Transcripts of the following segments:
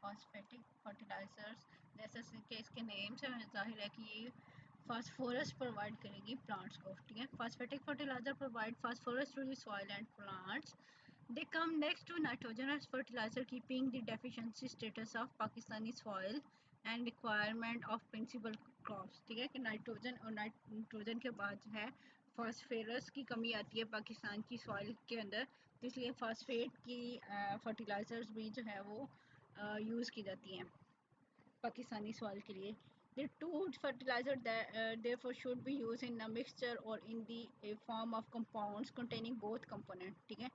Phosphatic fertilisers, जैसे कि इसके नेम से जाहिर है कि ये फास्फोरस प्रोवाइड करेगी प्लांट्स को, ठीक है। Phosphatic fertiliser provide phosphorus to the soil and plants. They come next to nitrogen as fertilizer, keeping the deficiency status of Pakistani soil and requirement of principal crops, ठीक है। कि nitrogen और nitrogen के बाद जो है फास्फेरस की कमी आती है पाकिस्तान की सॉइल के अंदर, तो इसलिए फास्फेट की फर्टिलाइजर्स भी जो है वो यूज़ की जाती हैं पाकिस्तानी सॉइल के लिए। The two fertilizer that therefore should be used in a mixture or in the a form of compounds containing both components, ठीक है।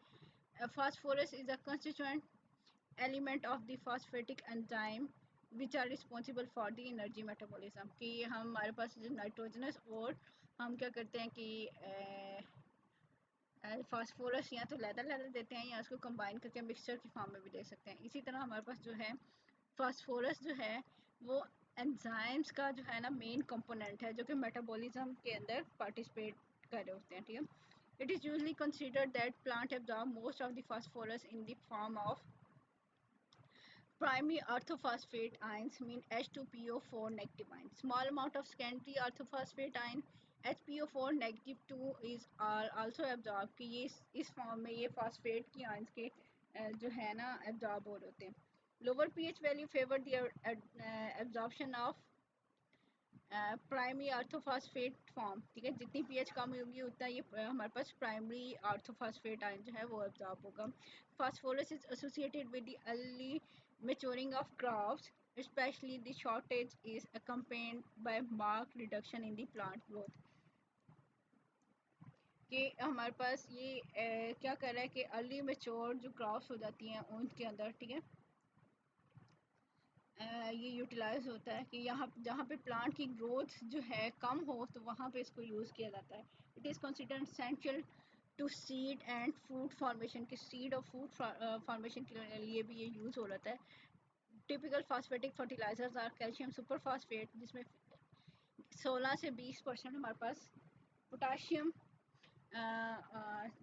Phosphorus is a constituent element of the phosphatic enzyme which are responsible for the energy metabolism, कि हमारे पास जो nitrogenous और हम क्या करते हैं कि फास्फोरस या तो लैदर लैदर देते हैं या उसको कंबाइन करके मिक्सचर की फॉर्म में भी दे सकते हैं। इसी तरह हमारे पास जो है फास्फोरस जो है वो एंजाइम्स का जो है ना मेन कंपोनेंट है, जो कि मेटाबॉलिज्म के अंदर पार्टिसिपेट कर रहे होते हैं, ठीक है। It is usually considered that plant absorb most of the phosphorus in the form of primary orthophosphate ions, mean H2PO4 negative ion. Small amount of secondary orthophosphate ion HPO4 negative 2 is are also absorbed, कि ये इस form में ये phosphate की ions के जो है ना एब्जॉर्ब हो रहे होते हैं। Lower pH value favour the absorption of primary orthophosphate form, ठीक है। जितनी पीएच कम होगी उतना ये हमारे पास प्राइमरी आर्थोफॉस्फेट आयन जो है वो एब्जॉर्ब होगा। Phosphorus is associated with the early maturing of crops, especially the shortage is accompanied by marked reduction in the plant growth, कि हमारे पास ये क्या कर रहा है कि अर्ली मेच्योर जो क्रॉप्स हो जाती हैं उनके अंदर, ठीक है, ये यूटिलाइज होता है कि यहाँ जहाँ पे प्लांट की ग्रोथ जो है कम हो तो वहाँ पे इसको यूज़ किया जाता है। It is considered essential to seed and food formation, के सीड और फूड फॉर्मेशन के लिए भी ये यूज़ हो रहा है। Typical phosphatic fertilisers are calcium superphosphate, जिसमें 16 से 20% हमारे पास पोटाशियम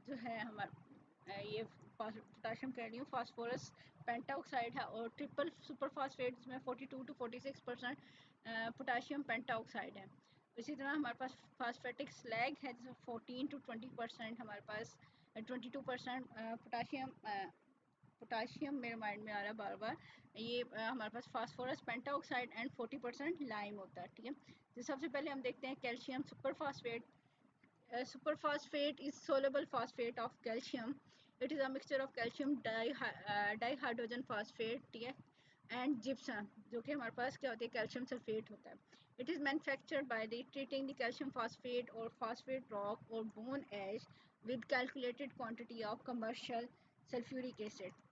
जो है हमारा ये पोटाशियम कह रही हूँ, फास्फोरस पेंटाऑक्साइड है, और ट्रिपल सुपर फास्फेट जिसमें 42 टू 46% पोटाशियम पेंटाऑक्साइड है। इसी तरह हमारे पास फास्फेटिक स्लैग है जिसमें 14 टू 20% हमारे पास 22% पोटाशियम मेरे माइंड में आ रहा है बार बार, ये हमारे पास फास्फोरस पेंटाऑक्साइड एंड 40% लाइम होता है, ठीक है। तो सबसे पहले हम देखते हैं calcium super phosphate. Superphosphate is soluble phosphate of calcium. It is a mixture of calcium dihydrogen phosphate, ठीक है, and gypsum, जो कि हमारे पास क्या होती है कैल्शियम सल्फेट होता है। It is manufactured by the treating the calcium phosphate or phosphate rock or bone ash with calculated quantity of commercial sulfuric acid.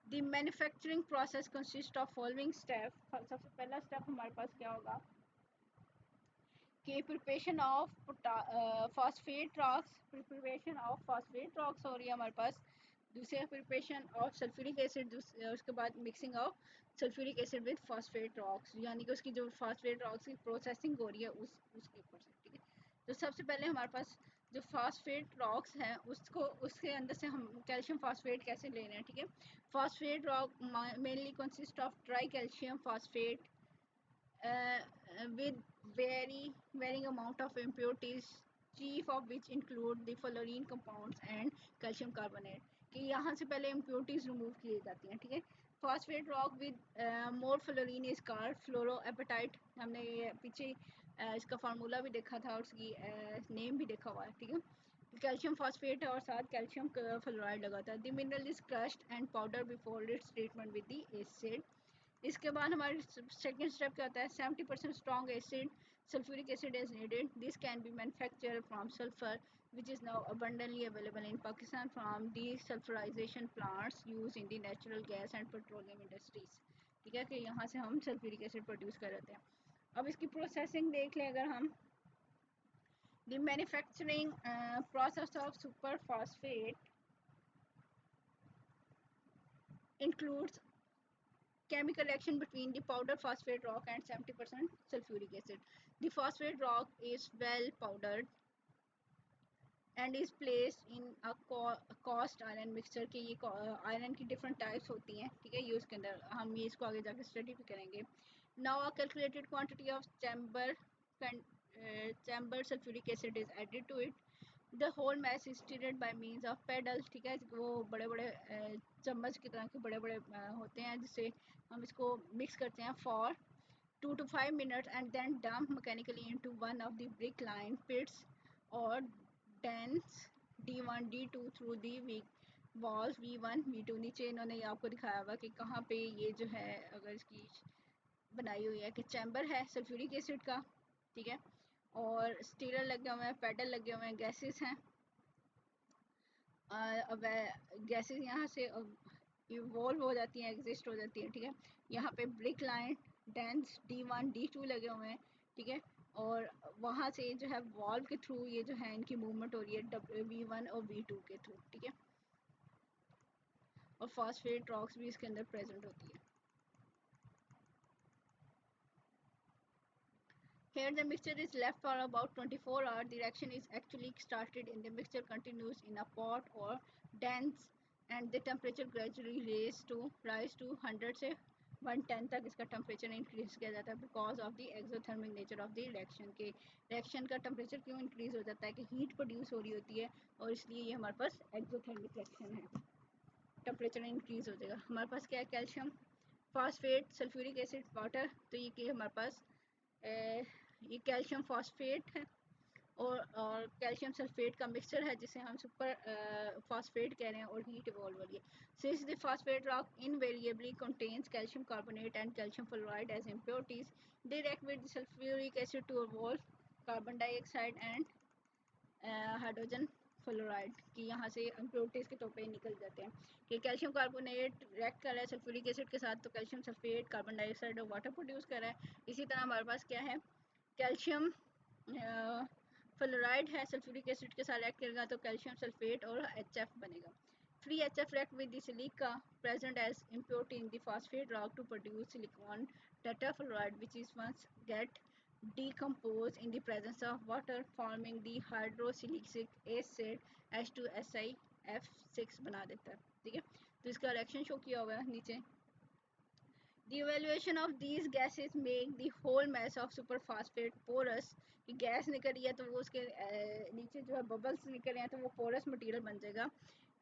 The manufacturing process consists of following steps. सबसे पहला step हमारे पास क्या होगा कि preparation of phosphate rocks, preparation of phosphate rocks हो रही है हमारे पास। दूसरा प्रिपरेशन ऑफ सल्फ्यूरिक एसिड, उसके बाद mixing of sulphuric acid with phosphate rocks, यानी कि उसकी जो फॉस्फेट रॉक्स की प्रोसेसिंग हो रही है उसके ऊपर से, ठीक है। तो सबसे पहले हमारे पास जो फॉस्फेट रॉक्स हैं उसको उसके अंदर से हम कैल्शियम फॉस्फेट कैसे ले रहे हैं, ठीक है। Phosphate rock mainly consist of try calcium phosphate with varying amount of impurities, chief of which include the fluorine compounds and calcium carbonate, कि यहाँ से पहले impurities रिमूव की जाती हैं, ठीक है। Phosphate rock with more fluorine is called fluoroapatite, हमने ये पीछे इसका फार्मूला भी देखा था और उसकी नेम भी देखा हुआ है, ठीक है। कैल्शियम फॉस्फेट है और साथ कैल्शियम फ्लोराइड लगाता है। The mineral is crushed and powder before it's treatment with the acid. इसके बाद हमारे सेकेंड स्टेप क्या होता है, 70% strong acid sulphuric acid is needed. This can be manufacture from sulphur which is now abundantly available in Pakistan from the sulphurisation plants use in the natural gas and petroleum industries, ठीक है, कि यहाँ से हम sulphuric acid produce कर लेते हैं। अब इसकी प्रोसेसिंग देख लें अगर हम, the manufacturing process of super phosphate includes chemical reaction between the powdered phosphate rock and 70% sulfuric acid. The phosphate rock is well powdered and is placed in a cost iron mixture के। ये iron की different types होती हैं, ठीक है, ये उसके अंदर हम ये इसको आगे जाकर स्टडी भी करेंगे। Now a calculated quantity of chamber sulphuric acid is added to it. The whole mass is stirred by means of paddle, ठीक है, वो बड़े बड़े चम्मच की तरह के बड़े बड़े होते हैं जिससे हम इसको मिक्स करते हैं for 2 to 5 minutes and then dump mechanically into one of the brick line pits or dents D1 D2 through the walls V1 V2। नीचे इन्होंने ये आपको दिखाया हुआ कि कहाँ पे ये जो है अगर इसकी बनाई हुई है कि चैम्बर है सल्फ्यूरिक एसिड का, ठीक है, और स्टीलर लगे हुए हैं, पैडल लगे हुए हैं, गैसेस हैं। अब गैसेस यहाँ से इवॉल्व हो जाती हैं, एग्जिस्ट हो जाती हैं, ठीक है। यहाँ पे brick line dense D1 D2 लगे हुए हैं, ठीक है, और वहाँ से जो है वॉल्व के थ्रू ये जो है इनकी मूवमेंट हो रही है V1 और V2 के थ्रू, ठीक है, और फॉस्फेट रॉक्स भी इसके अंदर प्रेजेंट होती है। Here the mixture is left for about 24 hours. The reaction is actually started in the mixture continues in a pot or dense and the temperature gradually rise to 100 से 110 तक इसका temperature increase किया जाता है because of the exothermic nature of the reaction के। Reaction का temperature क्यों increase हो जाता है कि हीट प्रोड्यूस हो रही होती है और इसलिए ये हमारे पास एक्सोथर्मिक रिएक्शन है, टेम्परेचर इंक्रीज हो जाएगा। हमारे पास क्या है, calcium phosphate sulphuric acid water, तो ये हमारे पास ये कैल्शियम फॉस्फेट है और कैल्शियम सल्फेट का मिक्सचर है जिसे हम सुपर फॉस्फेट कह रहे हैं और हीट इवॉल्व हो रही है। Since the phosphate rock invariably contains calcium carbonate and calcium fluoride as impurities, they react with sulphuric acid to evolve carbon dioxide and hydrogen fluoride की यहाँ से इम्प्योरिटीज़ के तौर पे निकल जाते हैं कि कैल्शियम कार्बोनेट रिएक्ट कर रहा है सल्फ्यूरिक एसिड के साथ तो कैल्शियम सल्फेट कार्बन डाइऑक्साइड और वाटर प्रोड्यूस कर रहा है। इसी तरह हमारे पास क्या है, कैल्शियम फ्लोराइड है सल्फ्यूरिक एसिड के साथ रिएक्ट करेगा तो कैल्शियम सल्फेट और HF बनेगा। Free HF react with the silica present as impurity in the phosphate rock to produce silicon tetrafluoride which is once get decomposed in the presence of water forming the hydroxylic acid H2SiF6 बना देता है, ठीक है। तो इसका reaction show किया हुआ है नीचे। The evaluation of these gases make the whole mass of superphosphate porous, कि गैस निकल रही है तो वो उसके नीचे जो है बबल्स निकल रहे हैं तो वो पोरस मटेरियल बन जाएगा।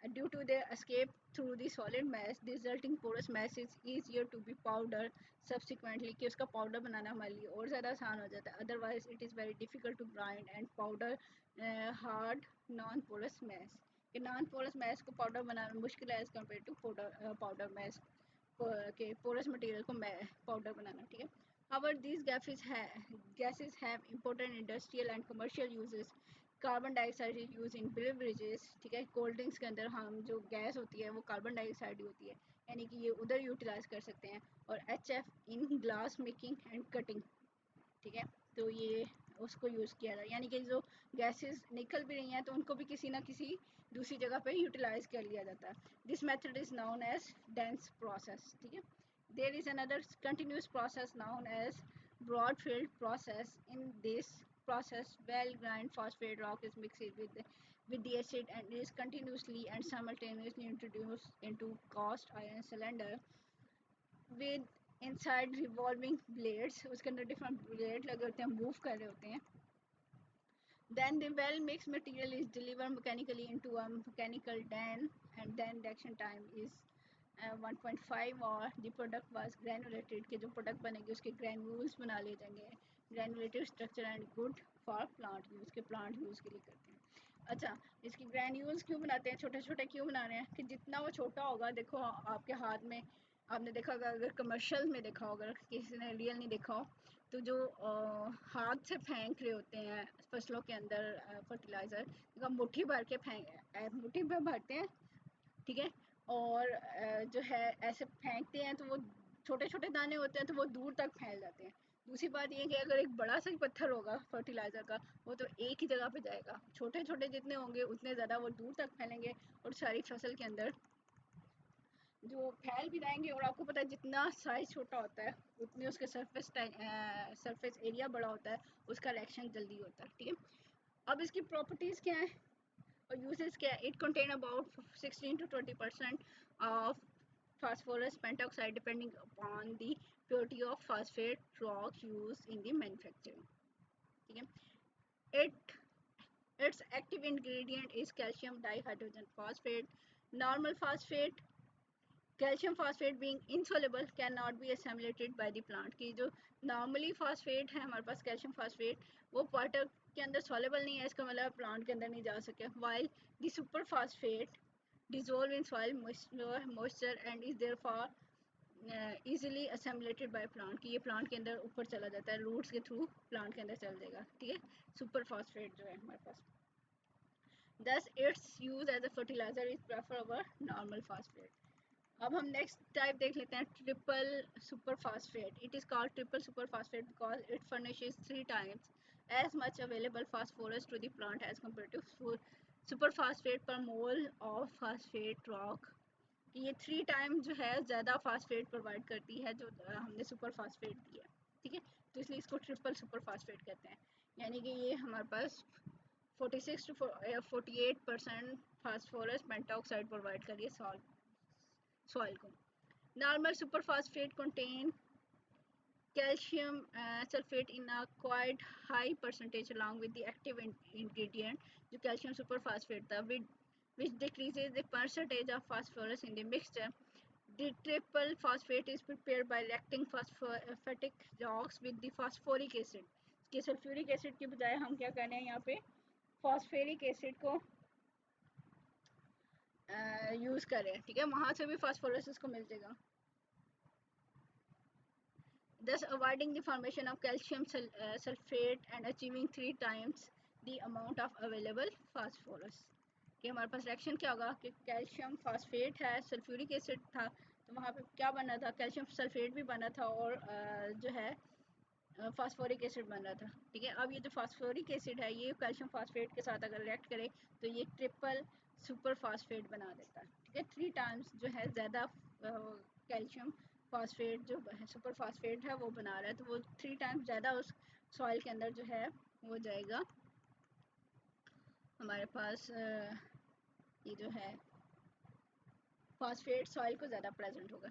Due to their escape through the solid mass, the resulting porous mass is easier to be powder subsequently, कि उसका पाउडर बनाना हमारे लिए और ज़्यादा आसान हो जाता है। Otherwise it is very difficult to grind and powder hard non-porous mass, कि नॉन पोरस मैस को पाउडर बनाना मुश्किल है as compare to powder mass के पोरस मटेरियल को पाउडर बनाना, ठीक है। However, these gases have important industrial and commercial uses. Carbon dioxide is use in beverages, ठीक है, कोल्ड ड्रिंक्स के अंदर हम जो गैस होती है वो कार्बन डाइऑक्साइड ही होती है, यानी कि ये उधर यूटिलाइज कर सकते हैं। और HF in glass making and cutting, ठीक है, तो ये उसको यूज़ किया जाए, यानी कि जो गैसेस निकल भी रही हैं तो उनको भी किसी ना किसी दूसरी जगह पे यूटिलाइज कर लिया जाता है। This method is known as dense process, ठीक है। There is another continuous process known as broad field process. In this process well grind phosphate rock is mixed with the acid and is continuously and simultaneously introduced into cast iron cylinder with inside revolving blades, उसके अंदर different blade लगे होते हैं, move कर रहे होते हैं। Then the well mixed material is delivered mechanically into a mechanical den and then reaction time is 1.5 और the product was granulated, के जो प्रोडक्ट बनेंगे उसके ग्रैन्यूल्स बना लिए जाएंगे। Granulative structure and good for plant use, के प्लांट यूज़ के लिए करते हैं। अच्छा, इसकी ग्रैन्यूल्स क्यों बनाते हैं, छोटे छोटे क्यों बना रहे हैं, कि जितना वो छोटा होगा, देखो आपके हाथ में आपने देखा होगा, अगर कमर्शियल में देखा होगा, किसी ने रियल नहीं देखा हो तो जो हाथ से फेंक रहे होते हैं फसलों के अंदर फर्टिलाइज़र, मुट्ठी भर के मुट्ठी भर भरते हैं, ठीक है, और जो है ऐसे फेंकते हैं तो वो छोटे छोटे दाने होते हैं तो वो दूर तक फैल जाते हैं। दूसरी बात ये कि अगर एक बड़ा सा पत्थर होगा फर्टिलाइज़र का, वो तो एक ही जगह पे जाएगा, छोटे छोटे जितने होंगे उतने ज़्यादा वो दूर तक फैलेंगे और सारी फसल के अंदर जो फैल भी जाएंगे। और आपको पता है जितना साइज छोटा होता है उतनी उसके सरफेस एरिया बड़ा होता है, उसका रिएक्शन जल्दी होता है, ठीक है। अब इसकी प्रॉपर्टीज़ क्या है, और यूजेस क्या है, it contain about 16 to 20% of phosphorus pentoxide depending upon the purity of phosphate rock used in the manufacturing. ठीक है, its active ingredient is calcium dihydrogen phosphate. Normal phosphate, calcium phosphate being insoluble cannot be assimilated by the plant. कि जो normally phosphate है हमारे पास calcium phosphate वो water के अंदर soluble नहीं है, इसका मतलब प्लांट के अंदर नहीं जा सके. While the super phosphate dissolve in soil moisture and is therefore easily assimilated by plant. कि ये प्लांट के अंदर ऊपर चला जाता है, रूट्स के थ्रू प्लांट के अंदर चल जाएगा. ठीक है, सुपर फॉस्फेट जो है हमारे पास, thus its use as a fertilizer is prefer over normal phosphate. अब हम नेक्स्ट टाइप देख लेते हैं, triple super phosphate. It is called triple super phosphate because it furnishes 3 times as much available phosphorus to the plant as compared to super phosphate per mole of phosphate rock. ये 3 time जो है ज़्यादा phosphate provide करती है जो हमने super phosphate दी है. ठीक है, तो इसलिए इसको ट्रिपल सुपर फास्फेट कहते हैं. यानी कि ये हमारे पास 46 to 48% फास्फोरस पेंटॉक्साइड प्रोवाइड करिए सॉइल को. Normal super phosphate contain calcium sulfate in a quite high percentage along with the active ingredient जो calcium superphosphate था, which decreases the percentage of phosphorus in the mixture. The triple phosphate is prepared by reacting phosphatic rocks with the phosphoric acid. कि sulphuric acid की बजाय हम क्या कर रहे हैं यहाँ पे फॉस्फेरिक एसिड को यूज़ कर रहे हैं. ठीक है, वहाँ से भी फास्फोरस इसको मिल जाएगा, thus avoiding the formation of calcium sulfate and achieving 3 times the amount of available phosphorus. कि हमारे पास रिएक्शन क्या होगा कि कैल्शियम फॉस्फेट है, सल्फ्यूरिक एसिड था, तो वहाँ पे क्या बना था, कैल्शियम सल्फेट भी बना था और जो है फास्फोरिक एसिड बन रहा था. ठीक है, अब ये जो फास्फोरिक एसिड है ये कैल्शियम फॉस्फेट के साथ अगर रिएक्ट करे तो ये ट्रिपल सुपर फास्फेट बना देता है. ठीक है, 3 टाइम्स जो है ज़्यादा कैल्शियम फॉस्फेट जो सुपर फास्फेट है वो बना रहा है, तो वो 3 टाइम्स ज़्यादा उस सॉइल के अंदर जो है वो जाएगा. हमारे पास ये जो है फास्फेट सॉइल को ज़्यादा प्रेजेंट होगा.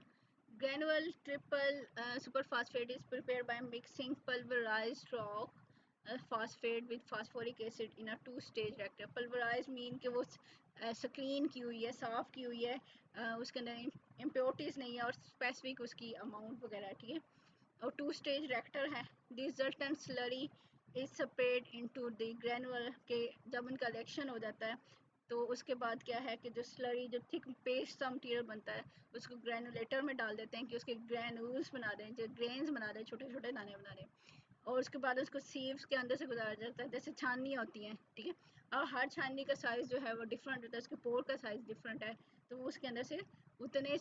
Granular triple superphosphate is prepared by mixing pulverized rock phosphate with phosphoric acid in a 2-stage reactor. Pulverized mean कि वो स्क्रीन की हुई है, साफ की हुई है, उसके अंदर इम्प्योरिटीज़ नहीं है और स्पेसिफिक उसकी अमाउंट वगैरह. ठीक है, और 2-stage reactor है. The resultant slurry is separated into the granule के जब उनका रिएक्शन हो जाता है तो उसके बाद क्या है कि जो स्लरी जो थिक पेस्ट सा मटीरियल बनता है उसको ग्रैनुलेटर में डाल देते हैं कि उसके ग्रैनुल्स बना दें, जो ग्रेन्स बना दें, छोटे छोटे दाने बना दें, और उसके बाद उसको सीव्स के अंदर से गुजारा जाता है जैसे छाननी होती हैं. ठीक है, और हर छाननी का साइज़ जो है वो डिफरेंट होता है, उसके पोर का साइज़ डिफरेंट है, तो वो उसके अंदर से उतने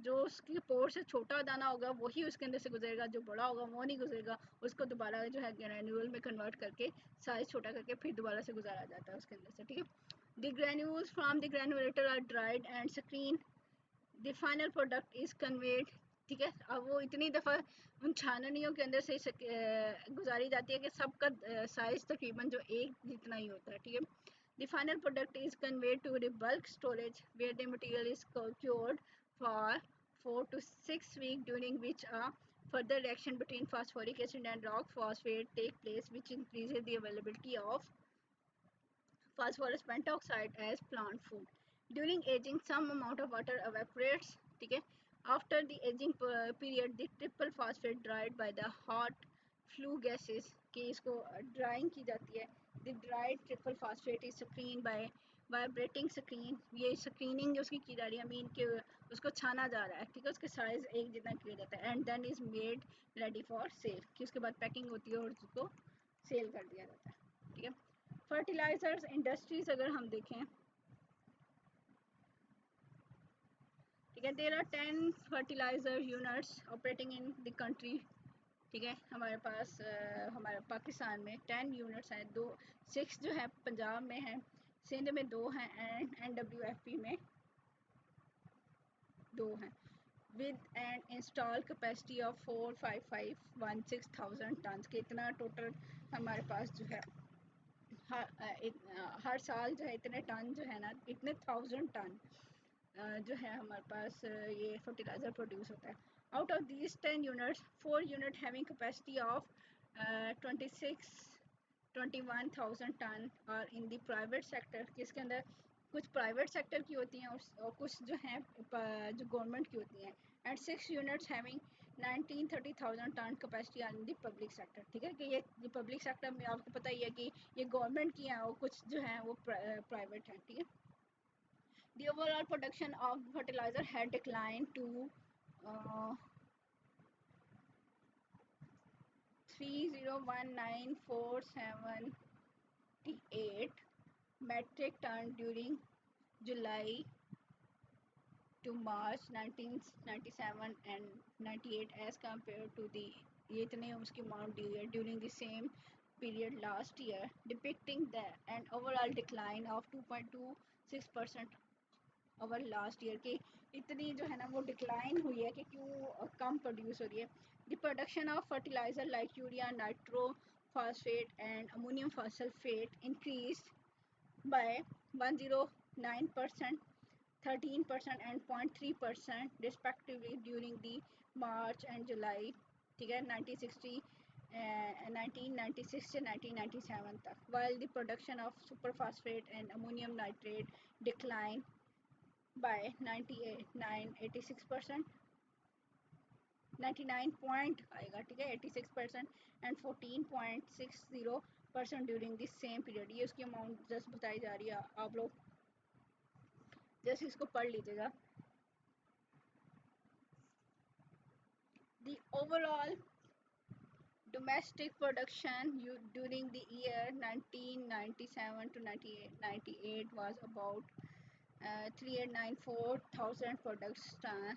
जो उसके पोर से छोटा दाना होगा वही उसके अंदर से गुजरेगा, जो बड़ा होगा वो नहीं गुजरेगा, उसको दोबारा जो है ग्रैन्यूल में कन्वर्ट करके साइज़ छोटा करके फिर दोबारा से गुजारा जाता है उसके अंदर से. ठीक है, the granules from the granulator are dried and screened. The final product is conveyed. ठीक है, अब वो इतनी दफ़ा उन छाननियों के अंदर से गुजारी जाती है कि सबका साइज़ तकरीबन जो एक जितना ही होता है. ठीक है, the final product is conveyed to the bulk storage where the material is cured for 4 to 6 weeks, during which a further reaction between phosphoric acid and rock phosphate take place, which increases the availability of phosphorus pentoxide as plant food. During aging, some amount of water evaporates. ठीक है, after the aging period, the triple phosphate dried by the hot flue gases कि इसको drawing की जाती है. The dried triple phosphate is screened by vibrating screen. ये screening उसकी की जा रही है, मीन कि उसको छाना जा रहा है. ठीक है, उसके साइज एक जितना किया जाता है, and then is made ready for sale, कि उसके बाद पैकिंग होती है और उसको सेल कर दिया जाता है. ठीक है, फर्टिलाइजर्स इंडस्ट्रीज अगर हम देखें, ठीक है, there are 10 fertiliser units operating in the country. ठीक है, हमारे पास हमारे पाकिस्तान में 10 यूनिट्स हैं, 6 जो है पंजाब में हैं, सिंध में 2 हैं एंड NWFP में 2 हैं, with an install capacity of 45516,000 ton के. इतना टोटल हमारे पास जो है हर साल जो है इतने टन जो है ना, इतने 1000 टन जो है हमारे पास ये फर्टिलाइज़र प्रोड्यूस होता है. Out of these 10 units 4 unit having capacity of 21,000 ton और इन द प्राइवेट सेक्टर, किसके अंदर कुछ प्राइवेट सेक्टर की होती हैं और कुछ जो हैं जो गवर्नमेंट की होती हैं. And 6 units having 19-30,000 ton capacity are in the public sector. ठीक है कि ये पब्लिक सेक्टर में आपको पता ही है कि ये गवर्नमेंट की हैं और कुछ जो हैं वो प्राइवेट हैं. ठीक है. The overall production of fertilizer had declined to 301,947 metric ton during July to March 1997 and 98 as compared to the ये इतने उसकी अमाउंट दी है during the same period last year, depicting an overall decline of 2.26% over last year की. इतनी जो है ना वो डिक्लाइन हुई है कि क्यों कम प्रोड्यूस हो रही है. The production of fertiliser like urea, nitro phosphate and ammonium phosphate increase by 109%, 13% and 0.3% respectively during the March and July. ठीक है 1996 से 1997 तक. While the production of super phosphate and ammonium nitrate decline by 86%, 99 point आएगा. ठीक है 86% and 14.60% during this same period. ये उसकी amount just बताई जा रही है, आप लोग जस्ट इसको पढ़ लीजिएगा. The overall domestic production during the year 1997 to 98 was about 394,000 products ton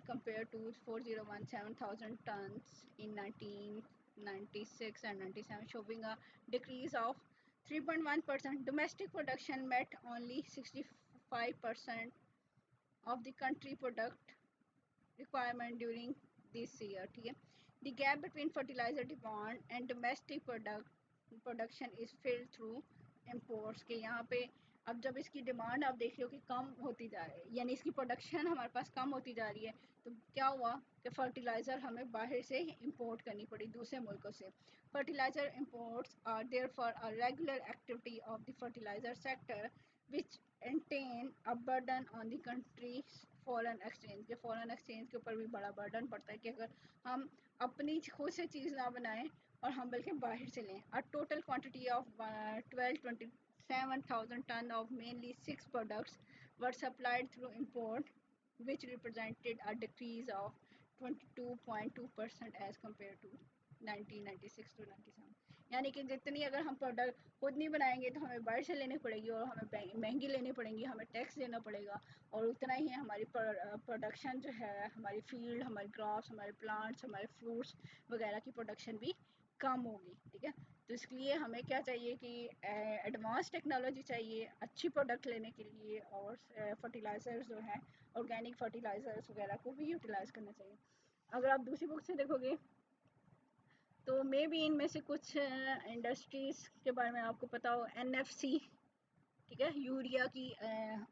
compared to 4,017,000 tons in 1996 and 97, showing a decrease of 3.1%. Domestic production met only 65% of the country product requirement during this year. ठीक है. The gap between fertilizer demand and domestic production is filled through imports. के यहाँ पे अब जब इसकी demand आप देख लो कि कम होती जा रही है, यानी इसकी प्रोडक्शन हमारे पास कम होती जा रही है, तो क्या हुआ कि फर्टिलाइज़र हमें बाहर से इंपोर्ट करनी पड़ी दूसरे मुल्कों से. Fertiliser imports are there for a regular activity of the fertiliser sector which entail a burden on the countries foreign exchange. के फॉरेन एक्सचेंज के ऊपर भी बड़ा बर्डन पड़ता है कि अगर हम अपनी खुद से चीज़ ना बनाएं और हम बल्कि बाहर से लें. A total quantity of 1227,000 ton of mainly 6 products were supplied through import, which represented a decrease of 22.2% as compared to 1996 to 97. यानी कि जितनी अगर हम प्रोडक्ट खुद नहीं बनाएंगे तो हमें बाहर से लेनी पड़ेगी और हमें महंगी लेनी पड़ेगी, हमें टैक्स देना पड़ेगा और उतना ही हमारी प्रोडक्शन जो है, हमारी फील्ड, हमारे क्रॉप्स, हमारे प्लांट्स, हमारे फ्रूट्स वगैरह की प्रोडक्शन भी कम होगी. ठीक है. तो इसलिए हमें क्या चाहिए कि एडवांस टेक्नोलॉजी चाहिए अच्छी प्रोडक्ट लेने के लिए और फर्टिलाइज़र्स जो हैं ऑर्गेनिक फर्टिलाइज़र्स वगैरह को भी यूटिलाइज़ करना चाहिए. अगर आप दूसरी बुक से देखोगे तो मे बी इनमें से कुछ इंडस्ट्रीज़ के बारे में आपको पता हो. NFC, ठीक है, यूरिया की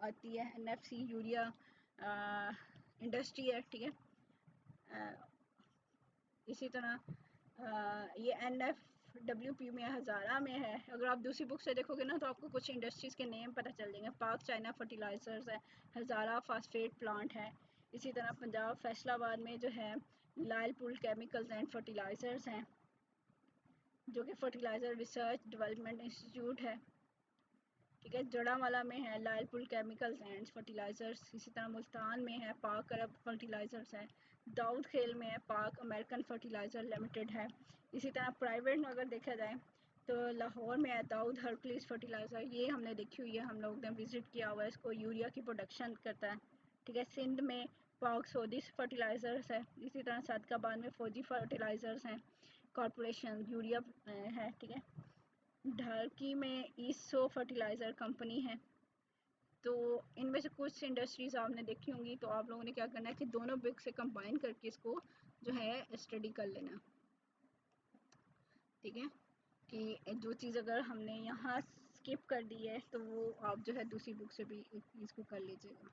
आती है. NFC यूरिया इंडस्ट्री है. ठीक है. इसी तरह ये NFWP में हज़ारा में है. अगर आप दूसरी बुक से देखोगे ना तो आपको कुछ इंडस्ट्रीज़ के नेम पता चल जाएंगे. पाक चाइना फर्टिलाइज़र्स है, हज़ारा फास्फेट प्लांट है. इसी तरह पंजाब फैसलाबाद में जो है लालपुर केमिकल्स एंड फर्टिलाइज़र्स हैं जो कि फर्टिलाइज़र रिसर्च डेवलपमेंट इंस्टीट्यूट है. ठीक है. जड़ावाला में है लालपुर केमिकल्स एंड फर्टिलाइज़र्स. इसी तरह मुल्तान में है पाक अरब फर्टिलाइज़र्स है. दाऊद खेल में है पाक अमेरिकन फर्टिलाइज़र लिमिटेड है. इसी तरह प्राइवेट में अगर देखा जाए तो लाहौर में है दाऊद हरक्लिस फर्टिलाइज़र. ये हमने देखी हुई है, हम लोग ने विज़िट किया हुआ है इसको. यूरिया की प्रोडक्शन करता है. ठीक है. सिंध में पाक सऊदी फर्टिलाइज़र्स है. इसी तरह सदकाबाद में फौजी फर्टिलाइज़र्स हैं कॉरपोरेशन यूरिया है. ठीक है. ढाकी में ईसो फर्टिलाइज़र कंपनी है. तो इनमें से कुछ इंडस्ट्रीज़ आपने देखी होंगी, तो आप लोगों ने क्या करना है कि दोनों बुक से कंबाइन करके इसको जो है स्टडी कर लेना. ठीक है. कि जो चीज़ अगर हमने यहाँ स्किप कर दी है तो वो आप जो है दूसरी बुक से भी इसको कर लीजिएगा।